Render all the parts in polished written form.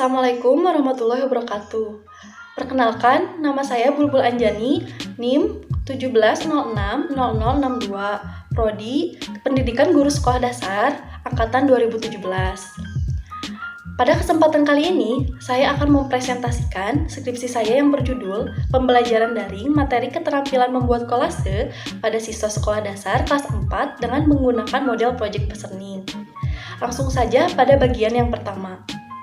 Assalamualaikum warahmatullahi wabarakatuh. Perkenalkan, nama saya Bulbul Anjani, NIM 17060062, Prodi Pendidikan Guru Sekolah Dasar Angkatan 2017. Pada kesempatan kali ini, saya akan mempresentasikan skripsi saya yang berjudul Pembelajaran Daring Materi Keterampilan Membuat Kolase pada Siswa Sekolah Dasar kelas 4 dengan menggunakan model Project Listening. Langsung saja pada bagian yang pertama.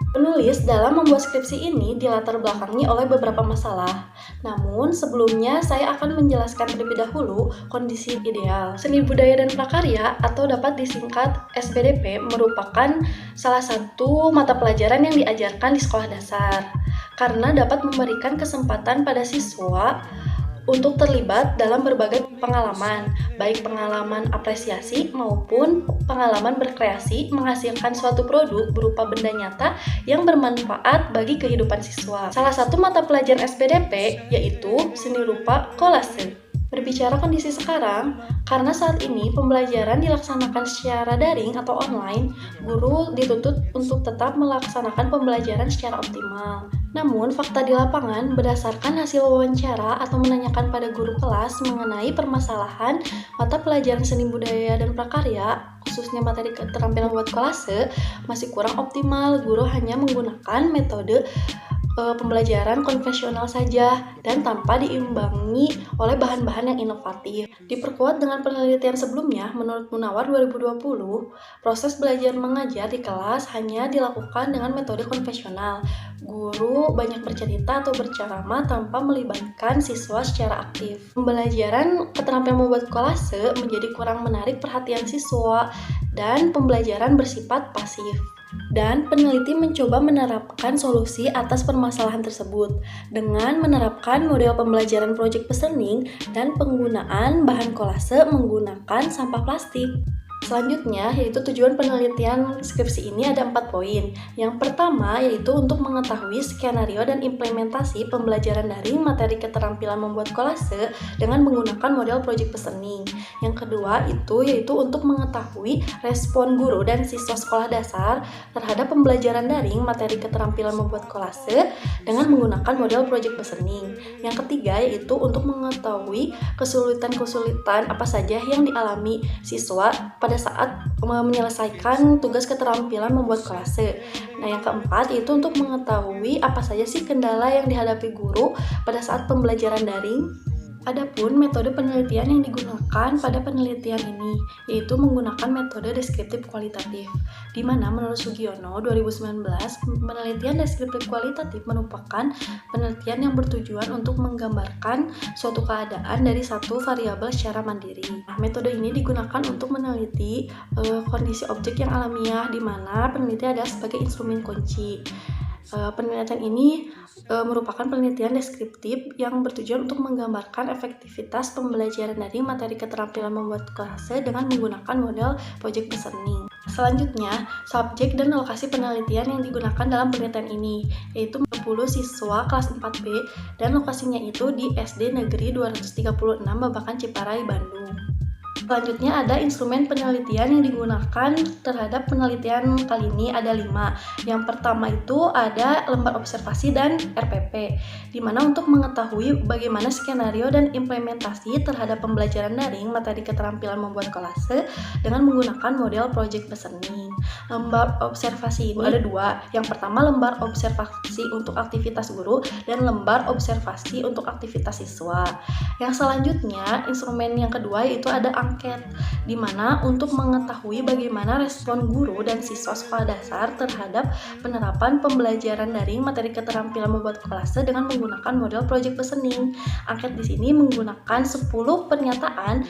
Penulis dalam membuat skripsi ini dilatar belakangi oleh beberapa masalah. Namun, sebelumnya saya akan menjelaskan terlebih dahulu kondisi ideal. Seni budaya dan prakarya atau dapat disingkat SBDP merupakan salah satu mata pelajaran yang diajarkan di sekolah dasar karena dapat memberikan kesempatan pada siswa untuk terlibat dalam berbagai pengalaman, baik pengalaman apresiasi maupun pengalaman berkreasi menghasilkan suatu produk berupa benda nyata yang bermanfaat bagi kehidupan siswa. Salah satu mata pelajaran SPDP yaitu seni rupa kolase. Berbicara kondisi sekarang, karena saat ini pembelajaran dilaksanakan secara daring atau online, guru dituntut untuk tetap melaksanakan pembelajaran secara optimal. Namun, fakta di lapangan berdasarkan hasil wawancara atau menanyakan pada guru kelas mengenai permasalahan mata pelajaran seni budaya dan prakarya, khususnya materi keterampilan membuat kolase, masih kurang optimal. Guru hanya menggunakan metode pembelajaran konvensional saja dan tanpa diimbangi oleh bahan-bahan yang inovatif. Diperkuat dengan penelitian sebelumnya, menurut Munawar 2020, proses belajar mengajar di kelas hanya dilakukan dengan metode konvensional. Guru banyak bercerita atau berceramah tanpa melibatkan siswa secara aktif. Pembelajaran keterampilan membuat kolase menjadi kurang menarik perhatian siswa dan pembelajaran bersifat pasif. Dan peneliti mencoba menerapkan solusi atas permasalahan tersebut dengan menerapkan model pembelajaran project listening dan penggunaan bahan kolase menggunakan sampah plastik. Selanjutnya, yaitu tujuan penelitian skripsi ini ada 4 poin. Yang pertama, yaitu untuk mengetahui skenario dan implementasi pembelajaran daring materi keterampilan membuat kolase dengan menggunakan model project listening. Yang kedua, yaitu untuk mengetahui respon guru dan siswa sekolah dasar terhadap pembelajaran daring materi keterampilan membuat kolase dengan menggunakan model project listening. Yang ketiga, yaitu untuk mengetahui kesulitan-kesulitan apa saja yang dialami siswa pada saat menyelesaikan tugas keterampilan membuat kolase. Nah, yang keempat yaitu untuk mengetahui apa saja sih kendala yang dihadapi guru pada saat pembelajaran daring. Adapun metode penelitian yang digunakan pada penelitian ini yaitu menggunakan metode deskriptif kualitatif, di mana menurut Sugiono 2019, penelitian deskriptif kualitatif merupakan penelitian yang bertujuan untuk menggambarkan suatu keadaan dari satu variabel secara mandiri. Nah, metode ini digunakan untuk meneliti kondisi objek yang alamiah, di mana peneliti adalah sebagai instrumen kunci. Penelitian ini merupakan penelitian deskriptif yang bertujuan untuk menggambarkan efektivitas pembelajaran dari materi keterampilan membuat kolase dengan menggunakan model project listening. Selanjutnya, subjek dan lokasi penelitian yang digunakan dalam penelitian ini yaitu 10 siswa kelas 4B dan lokasinya itu di SD Negeri 236 Babakan Ciparai, Bandung. Selanjutnya ada instrumen penelitian yang digunakan terhadap penelitian kali ini ada 5. Yang pertama itu ada lembar observasi dan RPP, di mana untuk mengetahui bagaimana skenario dan implementasi terhadap pembelajaran daring materi keterampilan membuat kolase dengan menggunakan model project listening. Lembar observasi ini ada 2. Yang pertama lembar observasi untuk aktivitas guru dan lembar observasi untuk aktivitas siswa. Yang selanjutnya, instrumen yang kedua yaitu ada angket, di mana untuk mengetahui bagaimana respon guru dan siswa sekolah dasar terhadap penerapan pembelajaran daring materi keterampilan membuat kolase dengan menggunakan model project listening. Angket di sini menggunakan 10 pernyataan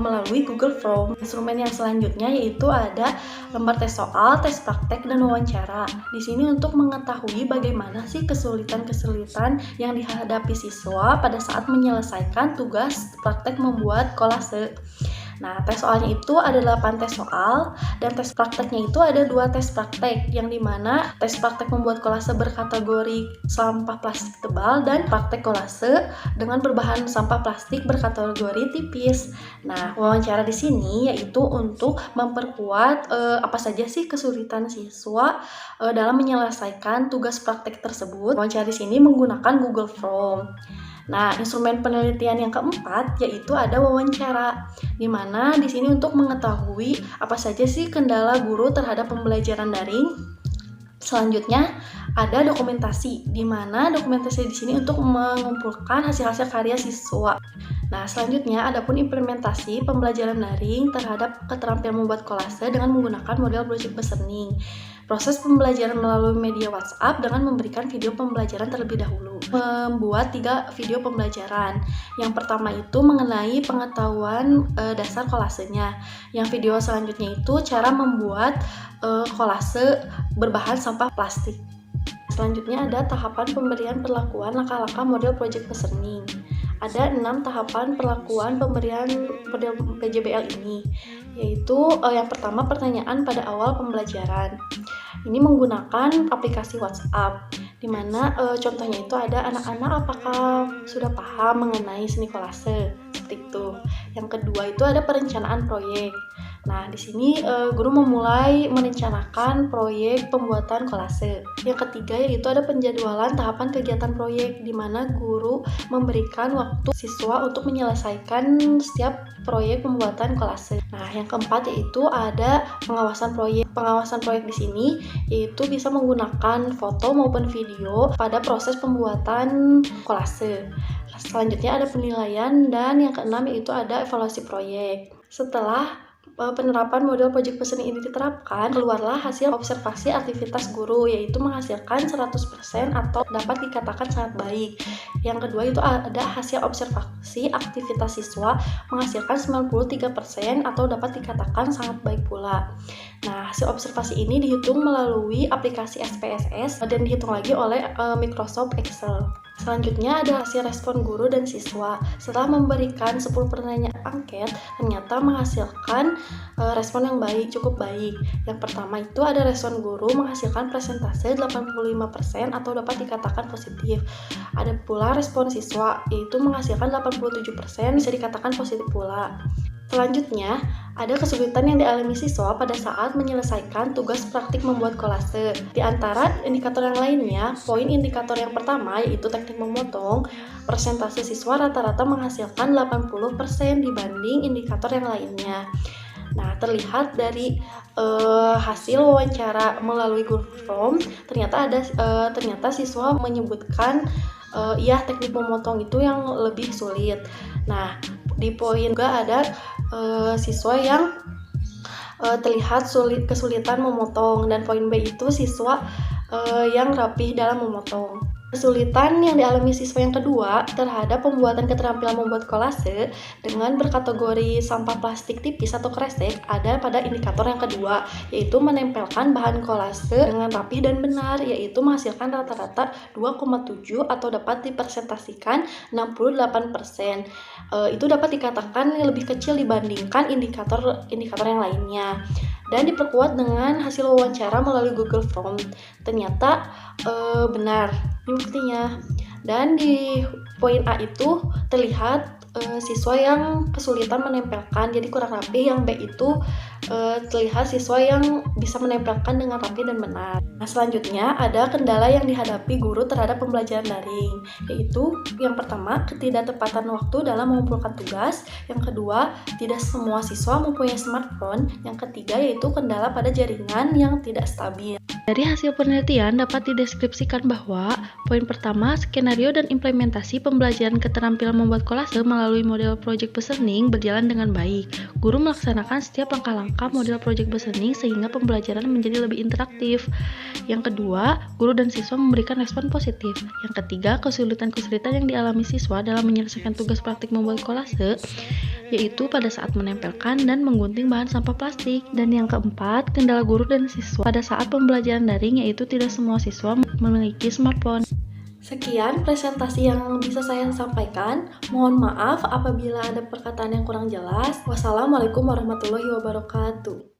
melalui Google Form. Instrumen yang selanjutnya yaitu ada lembar tes soal, tes praktek, dan wawancara. Di sini untuk mengetahui bagaimana sih kesulitan-kesulitan yang dihadapi siswa pada saat menyelesaikan tugas praktek membuat kolase. Nah, tes soalnya itu ada 8 tes soal, dan tes prakteknya itu ada 2 tes praktek, yang dimana tes praktek membuat kolase berkategori sampah plastik tebal dan praktek kolase dengan berbahan sampah plastik berkategori tipis. Nah, wawancara di sini yaitu untuk memperkuat apa saja sih kesulitan siswa dalam menyelesaikan tugas praktek tersebut. Wawancara di sini menggunakan Google Form. Nah, instrumen penelitian yang keempat yaitu ada wawancara, di mana di sini untuk mengetahui apa saja sih kendala guru terhadap pembelajaran daring. Selanjutnya ada dokumentasi, di mana dokumentasi di sini untuk mengumpulkan hasil-hasil karya siswa. Nah, selanjutnya ada pun implementasi pembelajaran daring terhadap keterampilan membuat kolase dengan menggunakan model project listening. Proses pembelajaran melalui media WhatsApp dengan memberikan video pembelajaran terlebih dahulu. Membuat 3 video pembelajaran. Yang pertama itu mengenai pengetahuan dasar kolasenya. Yang video selanjutnya itu cara membuat kolase berbahan sampah plastik. Selanjutnya ada tahapan pemberian perlakuan langkah-langkah model project listening. Ada 6 tahapan perlakuan pemberian model PJBL ini, yaitu yang pertama pertanyaan pada awal pembelajaran. Ini menggunakan aplikasi WhatsApp, di mana contohnya itu ada anak-anak apakah sudah paham mengenai seni kolase, seperti itu. Yang kedua itu ada perencanaan proyek. Nah, di sini guru memulai merencanakan proyek pembuatan kolase. Yang ketiga yaitu ada penjadwalan tahapan kegiatan proyek, di mana guru memberikan waktu siswa untuk menyelesaikan setiap proyek pembuatan kolase. Nah, yang keempat yaitu ada pengawasan proyek. Pengawasan proyek di sini yaitu bisa menggunakan foto maupun video pada proses pembuatan kolase. Selanjutnya ada penilaian, dan yang keenam yaitu ada evaluasi proyek. Setelah penerapan model project listening ini diterapkan, keluarlah hasil observasi aktivitas guru, yaitu menghasilkan 100% atau dapat dikatakan sangat baik. Yang kedua itu ada hasil observasi aktivitas siswa, menghasilkan 93% atau dapat dikatakan sangat baik pula. Nah, hasil observasi ini dihitung melalui aplikasi SPSS dan dihitung lagi oleh Microsoft Excel. Selanjutnya ada hasil respon guru dan siswa. Setelah memberikan 10 pertanyaan angket, ternyata menghasilkan respon yang baik, cukup baik. Yang pertama itu ada respon guru menghasilkan presentase 85% atau dapat dikatakan positif. Ada pula respon siswa, yaitu menghasilkan 87%, bisa dikatakan positif pula. Selanjutnya, ada kesulitan yang dialami siswa pada saat menyelesaikan tugas praktik membuat kolase. Di antara indikator yang lainnya, poin indikator yang pertama yaitu teknik memotong, persentase siswa rata-rata menghasilkan 80% dibanding indikator yang lainnya. Nah, terlihat dari hasil wawancara melalui Google Form, ternyata siswa menyebutkan teknik memotong itu yang lebih sulit. Nah, di poin juga ada siswa yang terlihat kesulitan memotong, dan poin B itu siswa yang rapih dalam memotong. Kesulitan yang dialami siswa yang kedua terhadap pembuatan keterampilan membuat kolase dengan berkategori sampah plastik tipis atau kresek ada pada indikator yang kedua, yaitu menempelkan bahan kolase dengan rapih dan benar, yaitu menghasilkan rata-rata 2,7 atau dapat dipresentasikan 68%. Itu dapat dikatakan lebih kecil dibandingkan indikator yang lainnya. Dan diperkuat dengan hasil wawancara melalui Google Form. Ternyata benar ini buktinya. Dan di poin A itu terlihat siswa yang kesulitan menempelkan, jadi kurang rapi. Yang B itu terlihat siswa yang bisa menempelkan dengan rapi dan benar. Nah, selanjutnya ada kendala yang dihadapi guru terhadap pembelajaran daring, yaitu yang pertama ketidaktepatan waktu dalam mengumpulkan tugas, yang kedua tidak semua siswa mempunyai smartphone, yang ketiga yaitu kendala pada jaringan yang tidak stabil. Dari hasil penelitian dapat dideskripsikan bahwa poin pertama, skenario dan implementasi pembelajaran keterampilan membuat kolase melalui model project listening berjalan dengan baik. Guru melaksanakan setiap langkah-langkah model project listening sehingga pembelajaran menjadi lebih interaktif. Yang kedua, guru dan siswa memberikan respon positif. Yang ketiga, kesulitan-kesulitan yang dialami siswa dalam menyelesaikan tugas praktik membuat kolase, yaitu pada saat menempelkan dan menggunting bahan sampah plastik. Dan yang keempat, kendala guru dan siswa pada saat pembelajaran daring, yaitu tidak semua siswa memiliki smartphone. Sekian presentasi yang bisa saya sampaikan. Mohon maaf apabila ada perkataan yang kurang jelas. Wassalamualaikum warahmatullahi wabarakatuh.